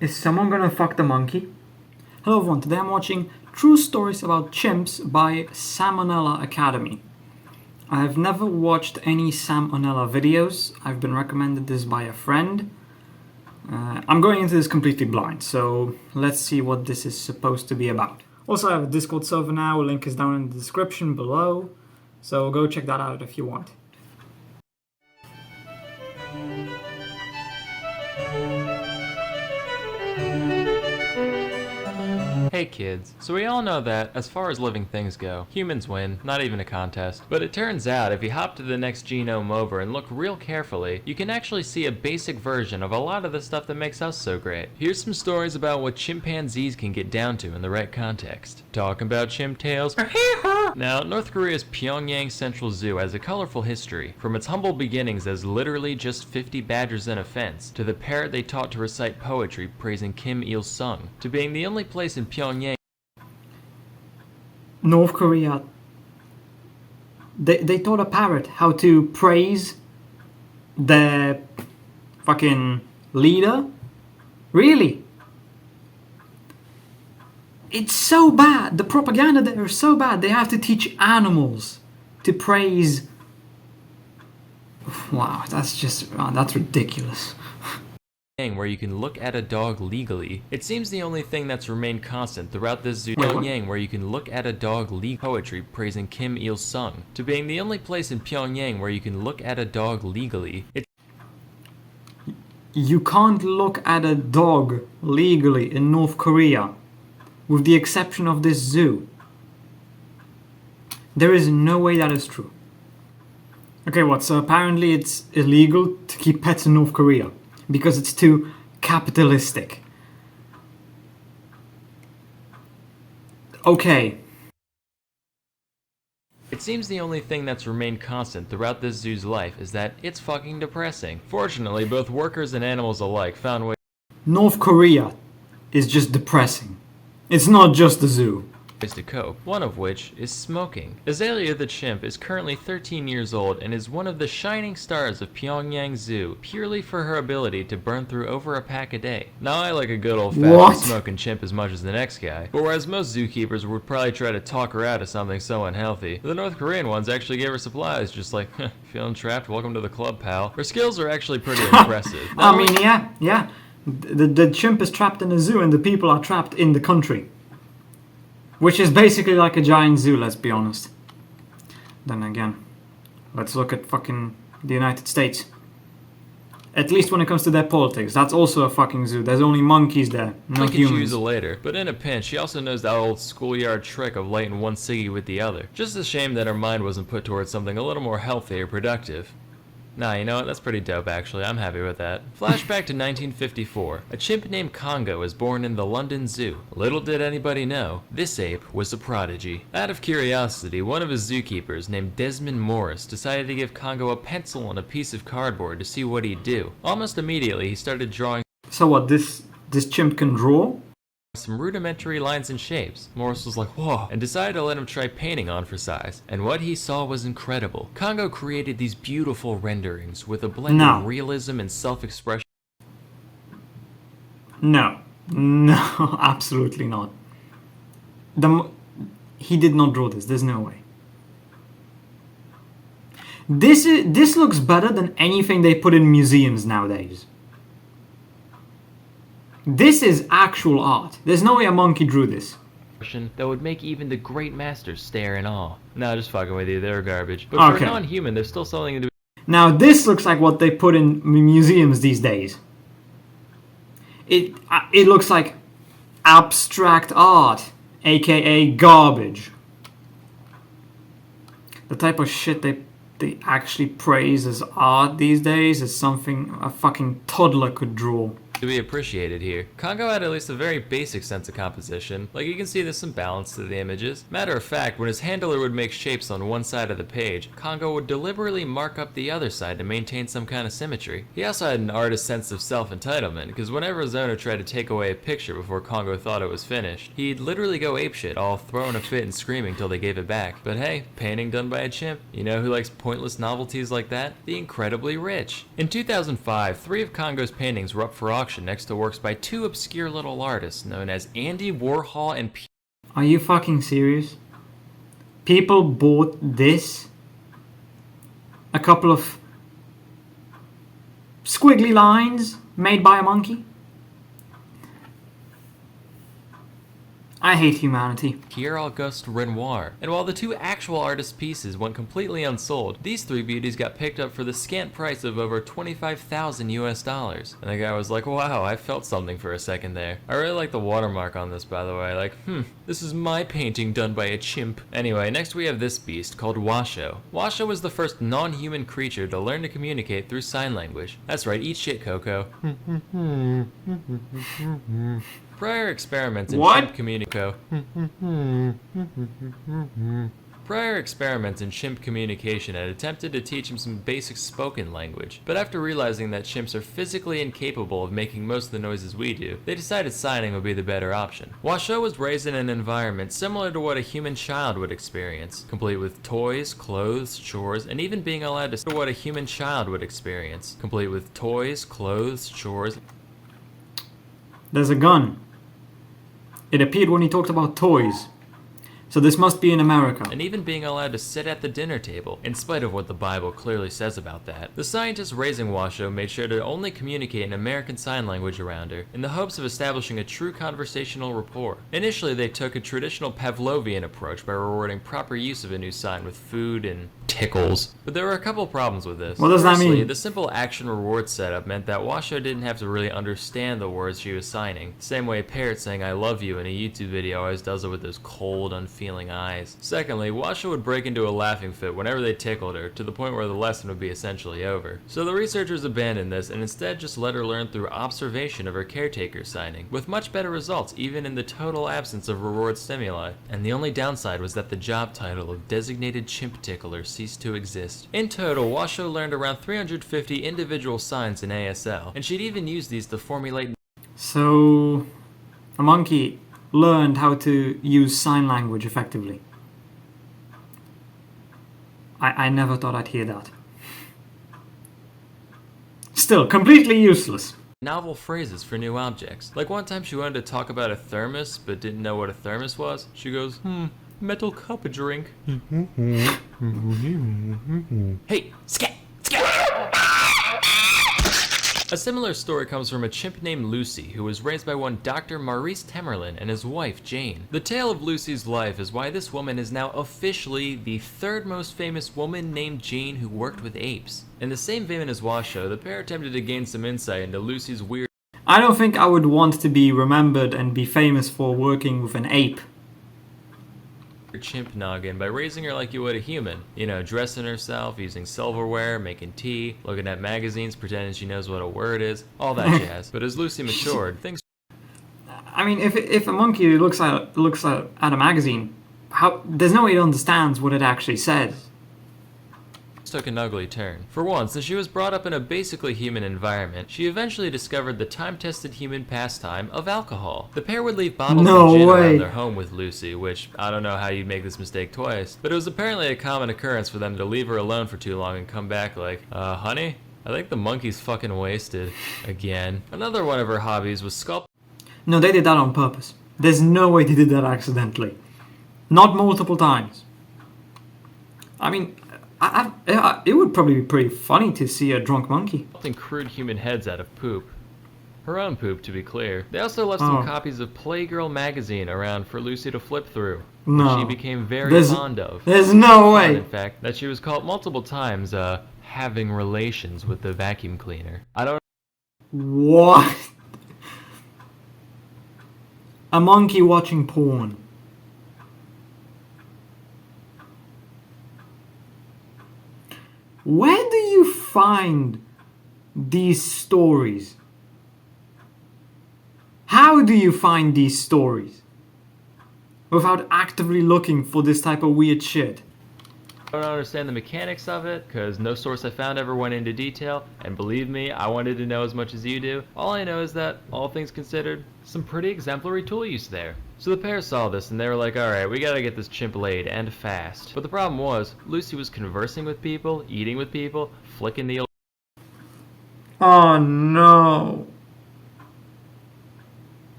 Is someone gonna fuck the monkey? Hello everyone, today I'm watching True Stories About Chimps by Salmonella Academy. I've never watched any Salmonella videos. I've been recommended this by a friend. I'm going into this completely blind, so let's see what this is supposed to be about. Also, I have a Discord server now, a link is down in the description below, so go check that out if you want. Hey kids, so we all know that, as far as living things go, humans win, not even a contest. But it turns out if you hop to the next genome over and look real carefully, you can actually see a basic version of a lot of the stuff that makes us so great. Here's some stories about what chimpanzees can get down to in the right context. Talking about chimp tales. Now, North Korea's Pyongyang Central Zoo has a colorful history, from its humble beginnings as literally just 50 badgers in a fence, to the parrot they taught to recite poetry praising Kim Il-sung, to being the only place in Pyongyang. North Korea, they taught a parrot how to praise their fucking leader? Really? It's so bad. The propaganda there is so bad. They have to teach animals to praise. Wow, that's ridiculous. Where you can look at a dog legally. It seems the only thing that's remained constant throughout this zoo. Pyongyang, where you can look at a dog poetry praising Kim Il-sung, to being the only place in Pyongyang where you can look at a dog legally. You can't look at a dog legally in North Korea, with the exception of this zoo. There is no way that is true. Okay, what? So apparently it's illegal to keep pets in North Korea because it's too capitalistic. Okay. It seems the only thing that's remained constant throughout this zoo's life is that it's fucking depressing. Fortunately, both workers and animals alike found ways. North Korea is just depressing. It's not just the zoo. To cope, one of which is smoking. Azalea the chimp is currently 13 years old and is one of the shining stars of Pyongyang Zoo, purely for her ability to burn through over a pack a day. Now I like a good old-fashioned smoking chimp as much as the next guy, but whereas most zookeepers would probably try to talk her out of something so unhealthy, the North Korean ones actually gave her supplies, just like, feeling trapped, welcome to the club, pal. Her skills are actually pretty impressive. I mean, yeah. The chimp is trapped in a zoo and the people are trapped in the country. Which is basically like a giant zoo, let's be honest. Then again, let's look at fucking the United States. At least when it comes to their politics, that's also a fucking zoo. There's only monkeys there, not humans. Choose a later, but in a pinch, she also knows that old schoolyard trick of lighting one ciggy with the other. Just a shame that her mind wasn't put towards something a little more healthy or productive. Nah, you know what? That's pretty dope, actually. I'm happy with that. Flashback to 1954. A chimp named Congo was born in the London Zoo. Little did anybody know, this ape was a prodigy. Out of curiosity, one of his zookeepers, named Desmond Morris, decided to give Congo a pencil and a piece of cardboard to see what he'd do. Almost immediately, he started drawing. So what, this chimp can draw? Some rudimentary lines and shapes. Morris was like, whoa, and decided to let him try painting on for size. And what he saw was incredible. Congo created these beautiful renderings with a blend of realism and self-expression. No, absolutely not. He did not draw this. There's no way. This looks better than anything they put in museums nowadays. This is actual art. There's no way a monkey drew this. That would make even the great masters stare in awe. No, just fucking with you, they're garbage. But for a non-human, there's still something to be. Now this looks like what they put in museums these days. It looks like abstract art, aka garbage. The type of shit they actually praise as art these days is something a fucking toddler could draw. To be appreciated here. Congo had at least a very basic sense of composition. Like, you can see there's some balance to the images. Matter of fact, when his handler would make shapes on one side of the page, Congo would deliberately mark up the other side to maintain some kind of symmetry. He also had an artist's sense of self-entitlement, because whenever his owner tried to take away a picture before Congo thought it was finished, he'd literally go apeshit, all throwing a fit and screaming till they gave it back. But hey, painting done by a chimp. You know who likes pointless novelties like that? The incredibly rich. In 2005, 3 of Congo's paintings were up for auction auction next to works by two obscure little artists known as Andy Warhol and Are you fucking serious? People bought this? A couple of squiggly lines made by a monkey? I hate humanity. Pierre-Auguste Renoir. And while the two actual artist pieces went completely unsold, these three beauties got picked up for the scant price of over 25,000 US dollars. And the guy was like, wow, I felt something for a second there. I really like the watermark on this, by the way. Like, this is my painting done by a chimp. Anyway, next we have this beast called Washoe. Washoe was the first non-human creature to learn to communicate through sign language. That's right, eat shit, Coco. Prior experiments in chimp communication had attempted to teach him some basic spoken language, but after realizing that chimps are physically incapable of making most of the noises we do, they decided signing would be the better option. Washoe was raised in an environment similar to what a human child would experience, complete with toys, clothes, chores, and even being allowed to what a human child would experience, complete with toys, clothes, chores. There's a gun. It appeared when he talked about toys. So this must be in America. And even being allowed to sit at the dinner table, in spite of what the Bible clearly says about that. The scientists raising Washoe made sure to only communicate in American Sign Language around her, in the hopes of establishing a true conversational rapport. Initially, they took a traditional Pavlovian approach by rewarding proper use of a new sign with food and tickles. But there were a couple problems with this. What does that mean? The simple action reward setup meant that Washoe didn't have to really understand the words she was signing. The same way a parrot saying I love you in a YouTube video always does it with those cold, unfeeling eyes. Secondly, Washoe would break into a laughing fit whenever they tickled her, to the point where the lesson would be essentially over. So the researchers abandoned this and instead just let her learn through observation of her caretaker signing, with much better results even in the total absence of reward stimuli. And the only downside was that the job title of designated chimp tickler ceased to exist. In total, Washoe learned around 350 individual signs in ASL, and she'd even use these to formulate. So, a monkey learned how to use sign language effectively. I never thought I'd hear that. Still, completely useless. Novel phrases for new objects. Like one time she wanted to talk about a thermos, but didn't know what a thermos was. She goes, metal cup a drink. Hey, scat! A similar story comes from a chimp named Lucy, who was raised by one Dr. Maurice Temerlin and his wife, Jane. The tale of Lucy's life is why this woman is now officially the third most famous woman named Jane who worked with apes. In the same vein as Washoe, the pair attempted to gain some insight into Lucy's weird. I don't think I would want to be remembered and be famous for working with an ape. Chimp noggin by raising her like you would a human. You know, dressing herself, using silverware, making tea, looking at magazines, pretending she knows what a word is, all that jazz. But as Lucy matured, things. I mean, if a monkey looks at a magazine, there's no way it understands what it actually says. Took an ugly turn. For one, since she was brought up in a basically human environment, she eventually discovered the time-tested human pastime of alcohol. The pair would leave bottles of gin around their home with Lucy, which, I don't know how you'd make this mistake twice, but it was apparently a common occurrence for them to leave her alone for too long and come back like, honey, I think the monkey's fucking wasted. Again. Another one of her hobbies was sculpting. No, they did that on purpose. There's no way they did that accidentally. Not multiple times. I mean, it would probably be pretty funny to see a drunk monkey. Crude human heads out of poop. Her own poop, to be clear. They also left some copies of Playgirl magazine around for Lucy to flip through. No. She became very fond of. There's no way. In fact, that she was caught multiple times, having relations with the vacuum cleaner. I don't. What? A monkey watching porn. Where do you find these stories? How do you find these stories? Without actively looking for this type of weird shit. I don't understand the mechanics of it, because no source I found ever went into detail, and believe me, I wanted to know as much as you do. All I know is that, all things considered, some pretty exemplary tool use there. So the pair saw this and they were like, alright, we gotta get this chimp laid, and fast. But the problem was, Lucy was conversing with people, eating with people, flicking the... Oh no.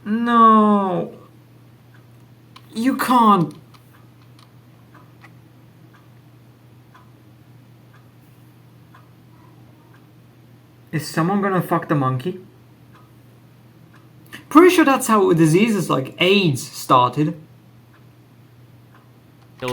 No. You can't. Is someone gonna fuck the monkey? Pretty sure that's how diseases like AIDS started.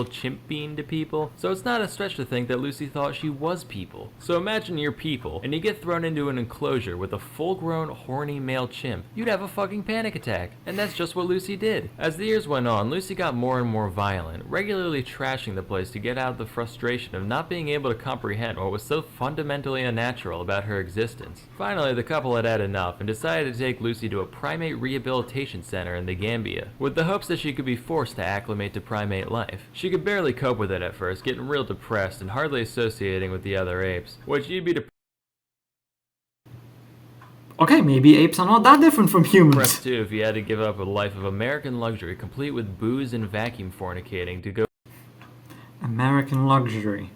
Chimp being to people, so it's not a stretch to think that Lucy thought she was people. So imagine you're people, and you get thrown into an enclosure with a full-grown, horny male chimp. You'd have a fucking panic attack, and that's just what Lucy did. As the years went on, Lucy got more and more violent, regularly trashing the place to get out of the frustration of not being able to comprehend what was so fundamentally unnatural about her existence. Finally, the couple had had enough and decided to take Lucy to a primate rehabilitation center in the Gambia, with the hopes that she could be forced to acclimate to primate life. She could barely cope with it at first, getting real depressed and hardly associating with the other apes, which you'd be Okay, maybe apes are not that different from humans. depressed too if you had to give up a life of American luxury complete with booze and vacuum fornicating to go American luxury.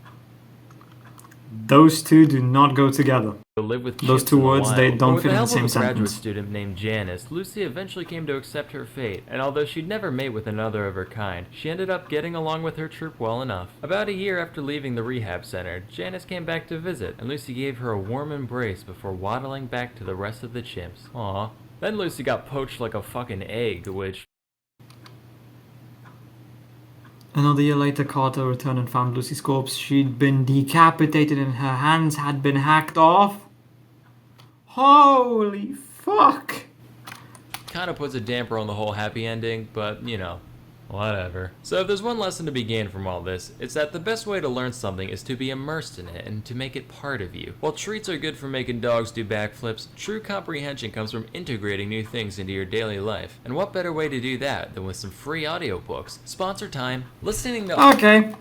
Those two do not go together. live with Those chimps two in the words, wild. they But don't with fit the in the help same of a graduate sentence. student named Janice, Lucy eventually came to accept her fate, and although she'd never mate with another of her kind, she ended up getting along with her troop well enough. About a year after leaving the rehab center, Janice came back to visit, and Lucy gave her a warm embrace before waddling back to the rest of the chimps. Aww. Then Lucy got poached like a fucking egg, which... Another year later, Carter returned and found Lucy's corpse. She'd been decapitated and her hands had been hacked off. Holy fuck! kind of puts a damper on the whole happy ending, but, you know, whatever. So if there's one lesson to be gained from all this, it's that the best way to learn something is to be immersed in it and to make it part of you. While treats are good for making dogs do backflips, true comprehension comes from integrating new things into your daily life. And what better way to do that than with some free audiobooks? Sponsor time. Listening to... Okay.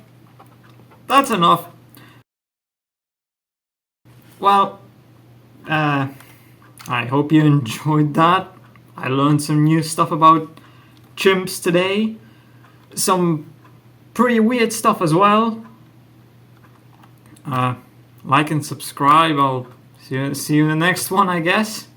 That's enough. Well, I hope you enjoyed that. I learned some new stuff about chimps today. Some pretty weird stuff as well. Like and subscribe. I'll see you in the next one, I guess.